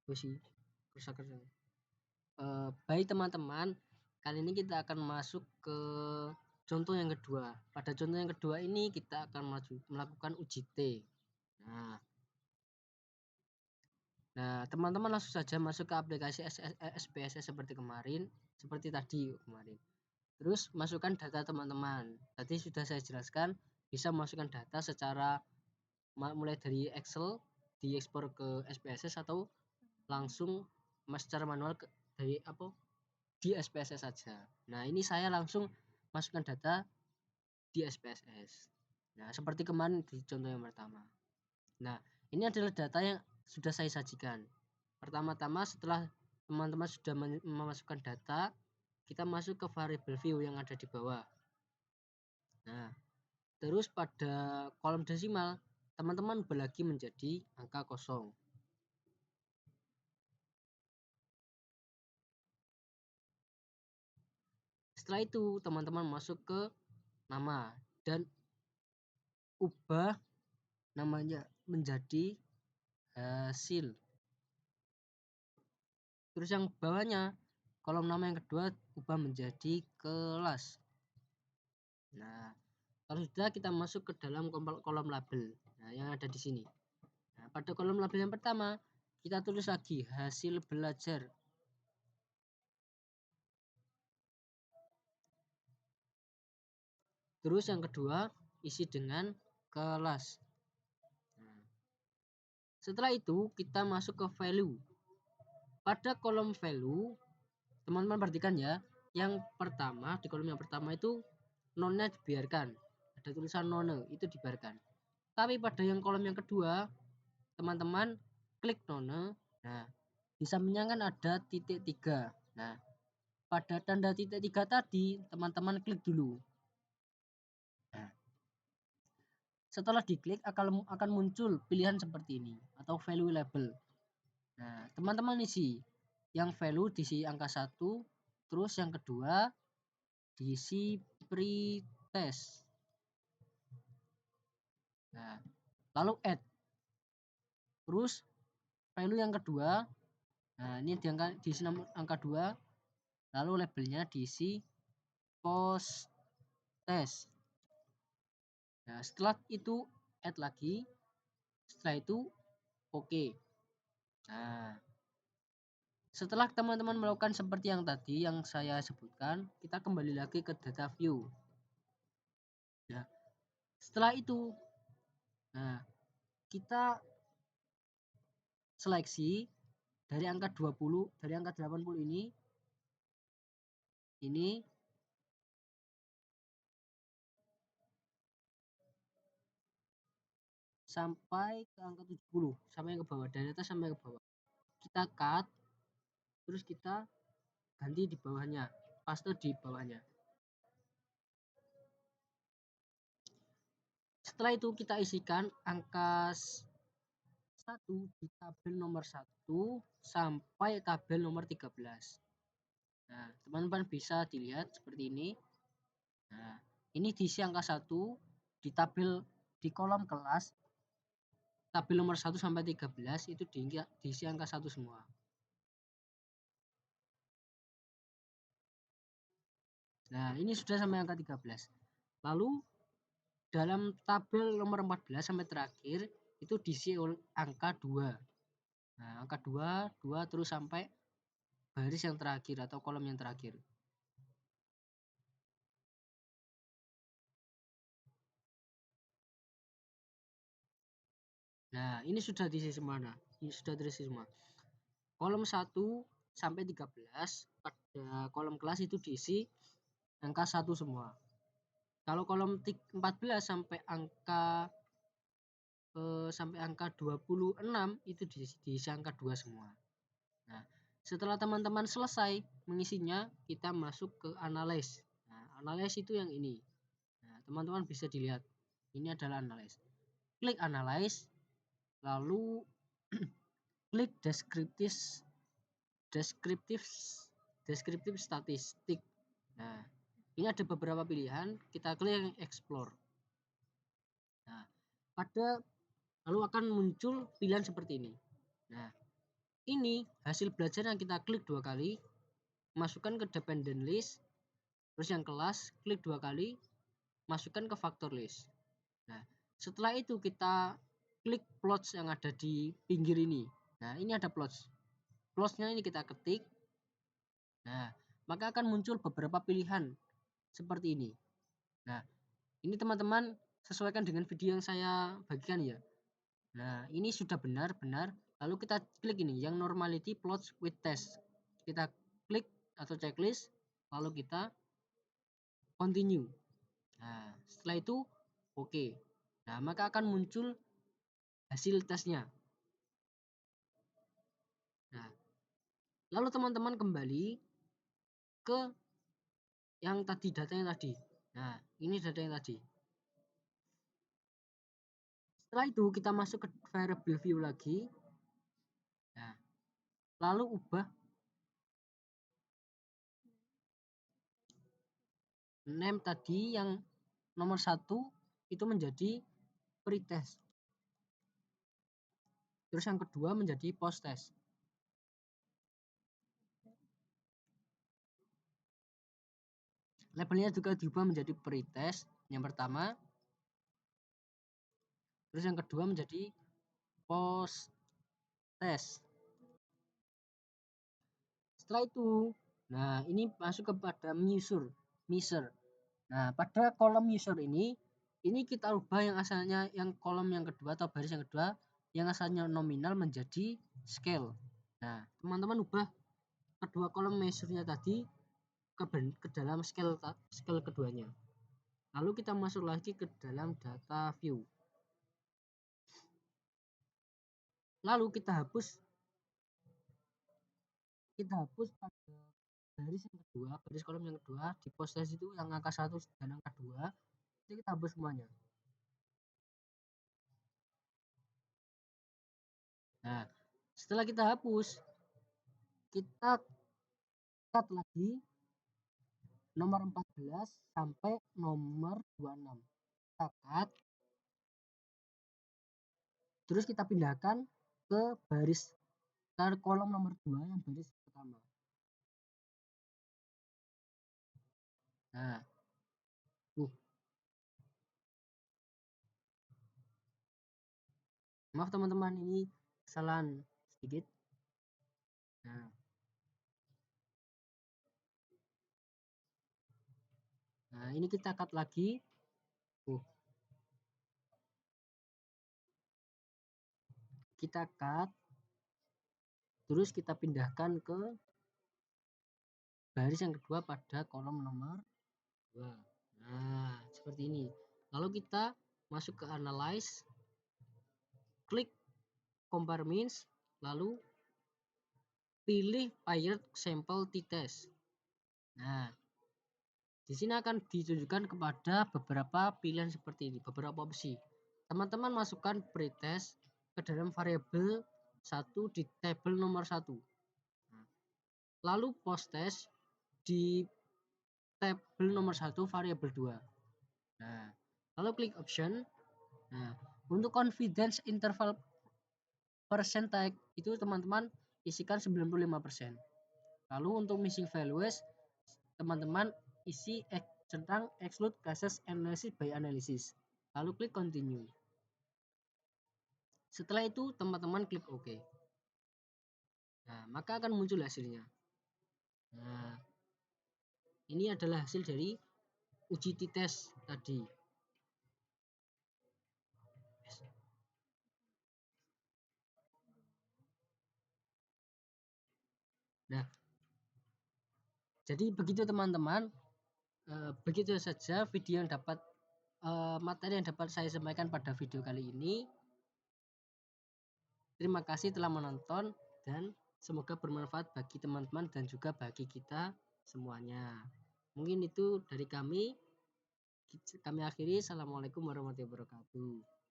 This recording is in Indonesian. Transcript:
kerusakan. Baik teman-teman, kali ini kita akan masuk ke contoh yang kedua. Pada contoh yang kedua ini kita akan melakukan uji T. Nah, teman-teman langsung saja masuk ke aplikasi SPSS seperti kemarin, seperti tadi kemarin. Terus masukkan data teman-teman. Tadi sudah saya jelaskan, bisa masukkan data secara mulai dari Excel diekspor ke SPSS atau langsung secara manual dari di SPSS saja. Nah, ini saya langsung masukkan data di SPSS. Nah, seperti kemarin di contoh yang pertama. Nah, ini adalah data yang sudah saya sajikan. Pertama-tama setelah teman-teman sudah memasukkan data, kita masuk ke variable view yang ada di bawah. Nah, terus pada kolom desimal, teman-teman bagi menjadi angka kosong. Setelah itu, teman-teman masuk ke nama dan ubah namanya menjadi hasil. Terus yang bawahnya, kolom nama yang kedua ubah menjadi kelas. Nah, kalau sudah kita masuk ke dalam kolom label. Nah, yang ada di sini. Nah, pada kolom label yang pertama, kita tulis lagi hasil belajar. Terus yang kedua, isi dengan kelas. Nah, setelah itu, kita masuk ke value. Pada kolom value, teman-teman perhatikan ya, yang pertama, di kolom yang pertama itu nonnya dibiarkan. Ada tulisan none, itu dibiarkan. Tapi pada yang kolom yang kedua, teman-teman klik none. Nah, di sampingnya kan ada titik 3. Nah, pada tanda titik 3 tadi, teman-teman klik dulu. Nah, setelah diklik akan muncul pilihan seperti ini atau value label. Nah, teman-teman isi yang value diisi angka 1, terus yang kedua diisi pretest. Nah, lalu add. Terus value yang kedua, nah ini diisi angka 2, lalu labelnya diisi post test. Nah, setelah itu add lagi, setelah itu oke. Nah, setelah teman-teman melakukan seperti yang tadi yang saya sebutkan, kita kembali lagi ke data view. Nah, setelah itu, nah kita seleksi dari angka 20, dari angka 80 ini sampai ke angka 70, sampai ke bawah, dari atas sampai ke bawah. Kita cut, terus kita ganti di bawahnya, paste di bawahnya. Setelah itu kita isikan angka 1 di tabel nomor 1 sampai tabel nomor 13. Nah, teman-teman bisa dilihat seperti ini. Nah, ini diisi angka 1 di tabel di kolom kelas. Tabel nomor 1 sampai 13 itu diisi angka 1 semua. Nah, ini sudah sampai angka 13. Lalu dalam tabel nomor 14 sampai terakhir itu diisi angka 2. Nah, angka 2 terus sampai baris yang terakhir atau kolom yang terakhir. Nah, ini sudah diisi semua. Nah, ini sudah terisi semua. Kolom 1 sampai 13 pada kolom kelas itu diisi angka 1 semua. Kalau kolom 14 sampai angka 26 itu diisi angka 2 semua. Nah, setelah teman-teman selesai mengisinya, kita masuk ke analyze. Nah, analyze itu yang ini. Nah, teman-teman bisa dilihat. Ini adalah analyze. Klik analyze, lalu klik deskriptif statistik. Nah, ini ada beberapa pilihan, kita klik yang explore. Nah, lalu akan muncul pilihan seperti ini. Nah, Ini hasil belajar yang kita klik 2 kali, masukkan ke dependent list, terus yang kelas klik 2 kali, masukkan ke factor list. Nah, setelah itu kita klik plots yang ada di pinggir ini. Nah, ini ada plots. Plotsnya ini kita ketik. Nah, maka akan muncul beberapa pilihan seperti ini. Nah, ini teman-teman sesuaikan dengan video yang saya bagikan ya. Nah, ini sudah benar-benar. Lalu kita klik ini yang normality plots with test. Kita klik atau checklist, lalu kita continue. Nah, setelah itu oke. Nah, maka akan muncul hasil tesnya. Nah, lalu teman-teman kembali ke yang tadi, datanya tadi. Nah, ini data yang tadi. Setelah itu kita masuk ke variable view lagi. Nah, lalu ubah name tadi yang nomor 1 itu menjadi pretest. Terus yang kedua menjadi post test. Labelnya juga diubah menjadi pretest yang pertama. Terus yang kedua menjadi post test. Setelah itu, nah ini masuk kepada measure. Nah, pada kolom user ini kita ubah yang asalnya yang kolom yang kedua atau baris yang kedua yang asalnya nominal menjadi scale. Nah, teman-teman ubah kedua kolom measure-nya tadi ke dalam scale keduanya. Lalu kita masuk lagi ke dalam data view. Lalu kita hapus pada baris yang kedua, baris kolom yang kedua di post test itu yang angka 1 dan angka 2 itu kita hapus semuanya. Nah, setelah kita hapus, kita cut lagi nomor 14 sampai nomor 26. Kita cut, terus kita pindahkan ke baris kolom nomor 2 yang baris pertama. Nah, maaf teman-teman, ini kesalahan sedikit. Nah, ini kita cut lagi. Kita cut, terus kita pindahkan ke baris yang kedua pada kolom nomor 2. Nah, seperti ini. Lalu kita masuk ke analyze, klik compare means, lalu pilih paired sample t-test. Nah, di sini akan ditunjukkan kepada beberapa pilihan seperti ini, beberapa opsi. Teman-teman masukkan pretest ke dalam variabel 1 di tabel nomor 1. Lalu post test di tabel nomor 1 variabel 2. Nah, lalu klik option. Nah, untuk confidence interval percentage itu teman-teman isikan 95%. Lalu untuk missing values teman-teman isi tentang exclude cases analysis by analysis. Lalu klik continue. Setelah itu teman-teman klik OK. Nah, maka akan muncul hasilnya. Nah, ini adalah hasil dari uji t-test tadi. Nah, jadi begitu teman-teman. Begitu saja video yang dapat materi yang dapat saya sampaikan pada video kali ini. Terima kasih telah menonton dan semoga bermanfaat bagi teman-teman dan juga bagi kita semuanya. Mungkin itu dari kami. Kami akhiri. Assalamualaikum warahmatullahi wabarakatuh.